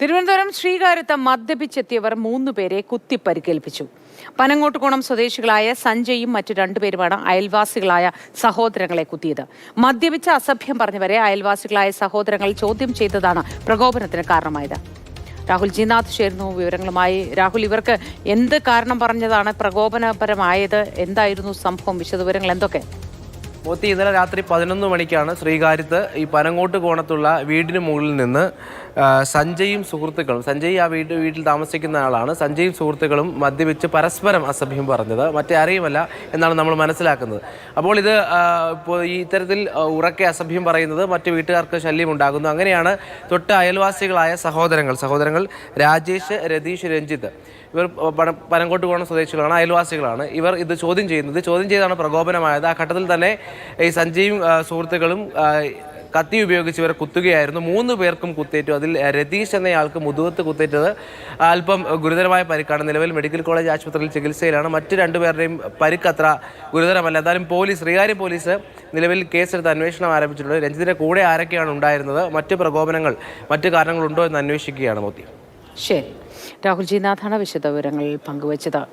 തിരുവനന്തപുരം ശ്രീകാര്യത്ത് മദ്യപിച്ചെത്തിയവർ 3 പേരെ കുത്തിപ്പരിക്കേൽപ്പിച്ചു. പനങ്ങോട്ടുകോണം സ്വദേശികളായ സഞ്ജയും മറ്റു 2 പേരുമാണ് അയൽവാസികളായ സഹോദരങ്ങളെ കുത്തിയത്. മദ്യപിച്ച അസഭ്യം പറഞ്ഞവരെ അയൽവാസികളായ സഹോദരങ്ങൾ ചോദ്യം ചെയ്തതാണ് പ്രകോപനത്തിന് കാരണമായത്. രാഹുൽ ജിനാഥ് ചേരുന്നു വിവരങ്ങളുമായി. രാഹുൽ, ഇവർക്ക് എന്ത് കാരണം പറഞ്ഞതാണ് പ്രകോപനപരമായത്? എന്തായിരുന്നു സംഭവം? വിശദവിവരങ്ങൾ എന്തൊക്കെ? മോത്തി, ഇന്നലെ രാത്രി 11 മണിക്കാണ് ശ്രീകാര്യത്ത് ഈ പനങ്ങോട്ട് കോണത്തുള്ള വീടിന് മുകളിൽ നിന്ന് സഞ്ജയും സുഹൃത്തുക്കളും, സഞ്ജയ് ആ വീട്ടിൽ താമസിക്കുന്ന ആളാണ്, സഞ്ജയും സുഹൃത്തുക്കളും മദ്യപിച്ച് പരസ്പരം അസഭ്യം പറഞ്ഞത് മറ്റേ അറിയുമല്ല എന്നാണ് നമ്മൾ മനസ്സിലാക്കുന്നത്. അപ്പോൾ ഇത് ഇപ്പോൾ ഈ ഇത്തരത്തിൽ ഉറക്കെ അസഭ്യം പറയുന്നത് മറ്റു വീട്ടുകാർക്ക് ശല്യമുണ്ടാകുന്നു. അങ്ങനെയാണ് തൊട്ട് അയൽവാസികളായ സഹോദരങ്ങൾ രാജേഷ്, രതീഷ്, രഞ്ജിത്ത്, ഇവർ പനങ്കോട്ട് കോണം സ്വദേശികളാണ്, അയൽവാസികളാണ്. ഇവർ ഇത് ചോദ്യം ചെയ്താണ് പ്രകോപനമായത്. ആ ഘട്ടത്തിൽ തന്നെ ഈ സഞ്ജയും സുഹൃത്തുക്കളും കത്തി ഉപയോഗിച്ച് ഇവരെ കുത്തുകയായിരുന്നു. 3 പേർക്കും കുത്തേറ്റു. അതിൽ രതീഷ് എന്നയാൾക്ക് മുതുകത്ത് കുത്തേറ്റത് അല്പം ഗുരുതരമായ പരിക്കാണ്. നിലവിൽ മെഡിക്കൽ കോളേജ് ആശുപത്രിയിൽ ചികിത്സയിലാണ്. മറ്റ് 2 പേരുടെയും പരിക്ക് അത്ര ഗുരുതരമല്ല. എന്തായാലും ശ്രീകാര്യം പോലീസ് നിലവിൽ കേസെടുത്ത് അന്വേഷണം ആരംഭിച്ചിട്ടുണ്ട്. രഞ്ജിത്തിന്റെ കൂടെ ആരൊക്കെയാണ് ഉണ്ടായിരുന്നത്, മറ്റ് പ്രകോപനങ്ങൾ, മറ്റു കാരണങ്ങളുണ്ടോ എന്ന് അന്വേഷിക്കുകയാണ്. മോത്തി. ശരി, രാഹുൽ ജിനാഥാണ് വിശദവിവരങ്ങൾ പങ്കുവച്ചത്.